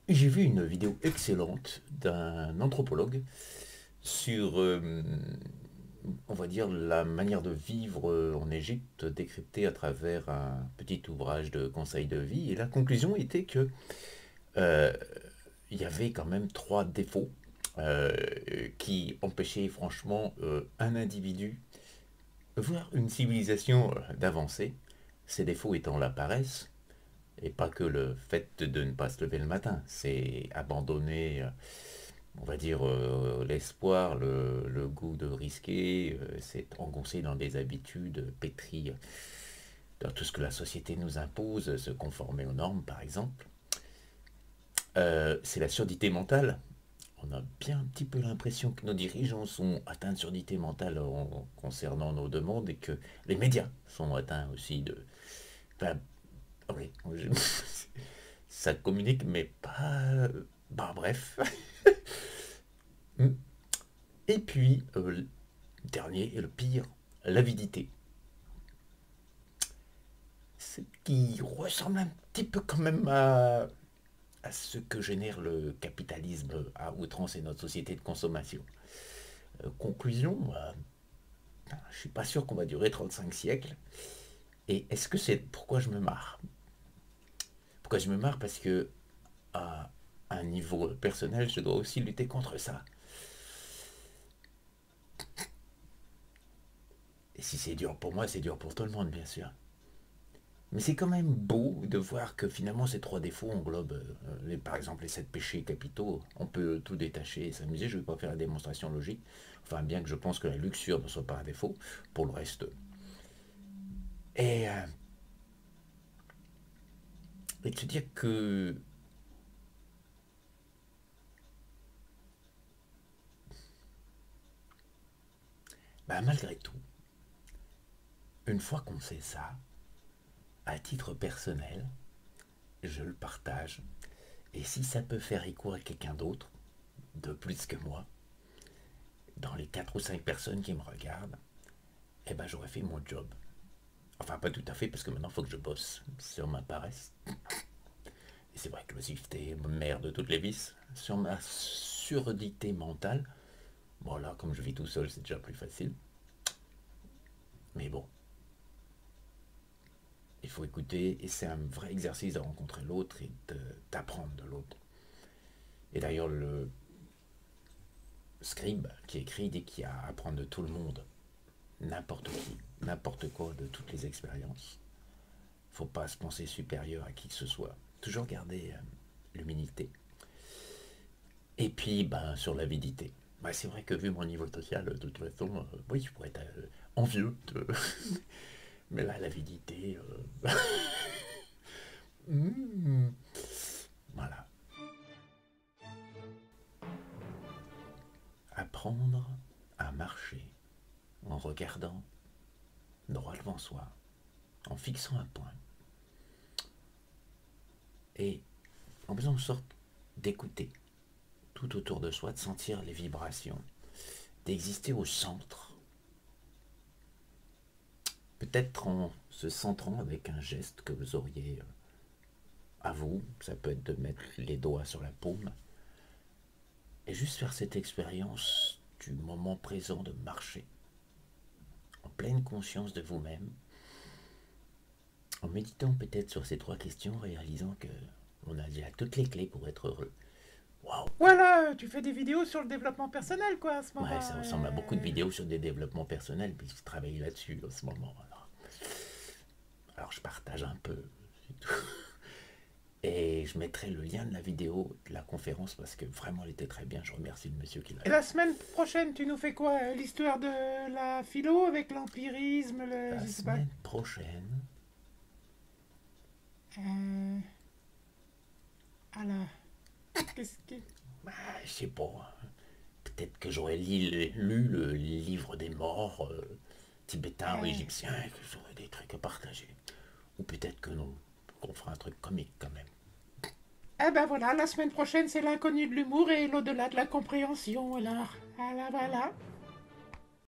J'ai vu une vidéo excellente d'un anthropologue sur, on va dire, la manière de vivre en Égypte, décryptée à travers un petit ouvrage de conseil de vie. Et la conclusion était que euh, il y avait quand même trois défauts euh, qui empêchaient franchement un individu, voire une civilisation d'avancer. Ces défauts étant la paresse, et pas que le fait de ne pas se lever le matin, c'est abandonner, on va dire, l'espoir, le goût de risquer, c'est engoncer dans des habitudes pétries dans tout ce que la société nous impose, se conformer aux normes par exemple. C'est la surdité mentale. On a bien un petit peu l'impression que nos dirigeants sont atteints de surdité mentale concernant nos demandes et que les médias sont atteints aussi de... Enfin, oui, ça communique, mais pas... Bah bref. Et puis, le dernier et le pire, l'avidité. Ce qui ressemble un petit peu quand même à ce que génère le capitalisme à outrance et notre société de consommation. Conclusion, je suis pas sûr qu'on va durer 35 siècles. Et est-ce que c'est pourquoi je me marre? Pourquoi je me marre? Parce que à un niveau personnel, je dois aussi lutter contre ça. Et si c'est dur pour moi, c'est dur pour tout le monde, bien sûr. Mais c'est quand même beau de voir que finalement ces trois défauts englobent, par exemple, les sept péchés capitaux. On peut tout détacher et s'amuser. Je ne vais pas faire la démonstration logique. Enfin, bien que je pense que la luxure ne soit pas un défaut. Pour le reste. Et, euh, et de se dire que, bah, malgré tout, une fois qu'on sait ça, à titre personnel, je le partage. Et si ça peut faire écho à quelqu'un d'autre, de plus que moi, dans les 4 ou 5 personnes qui me regardent, eh ben j'aurais fait mon job. Enfin, pas tout à fait, parce que maintenant, il faut que je bosse sur ma paresse. Et c'est vrai que l'oisiveté est mère de toutes les vices. Sur ma surdité mentale, bon là, comme je vis tout seul, c'est déjà plus facile. Mais bon, il faut écouter, et c'est un vrai exercice de rencontrer l'autre et d'apprendre de l'autre. Et d'ailleurs, le scribe qui écrit dit qu'il y a à apprendre de tout le monde, n'importe qui, n'importe quoi, de toutes les expériences. Faut pas se penser supérieur à qui que ce soit. Toujours garder l'humilité. Et puis, ben, sur l'avidité. Ben, c'est vrai que vu mon niveau social, de toute façon, oui, je pourrais être envieux. Mais là, l'avidité, voilà. Apprendre à marcher en regardant droit devant soi, en fixant un point, et en faisant en sorte d'écouter tout autour de soi, de sentir les vibrations, d'exister au centre. Peut-être en se centrant avec un geste que vous auriez à vous, ça peut être de mettre les doigts sur la paume, et juste faire cette expérience du moment présent de marcher, en pleine conscience de vous-même, en méditant peut-être sur ces trois questions, réalisant que on a déjà toutes les clés pour être heureux. Waouh! Voilà, tu fais des vidéos sur le développement personnel, quoi, à ce Ouais, moment. ça ressemble à beaucoup de vidéos sur des développements personnels, puis je travaille là-dessus en ce moment. Alors je partage un peu, c'est tout. Et je mettrai le lien de la vidéo de la conférence parce que vraiment elle était très bien. Je remercie le monsieur qui l'a Et fait. la semaine prochaine, tu nous fais quoi? L'histoire de la philo avec l'empirisme, La je sais pas. semaine prochaine, Euh, ah là, qu'est-ce que... bah, je sais pas, peut-être que j'aurais lu le livre des morts tibétains ou Euh, égyptiens et que j'aurais des trucs à partager. Ou peut-être que non, qu'on fera un truc comique quand même. eh ben voilà, la semaine prochaine, c'est l'inconnu de l'humour et l'au-delà de la compréhension, alors. Voilà, voilà.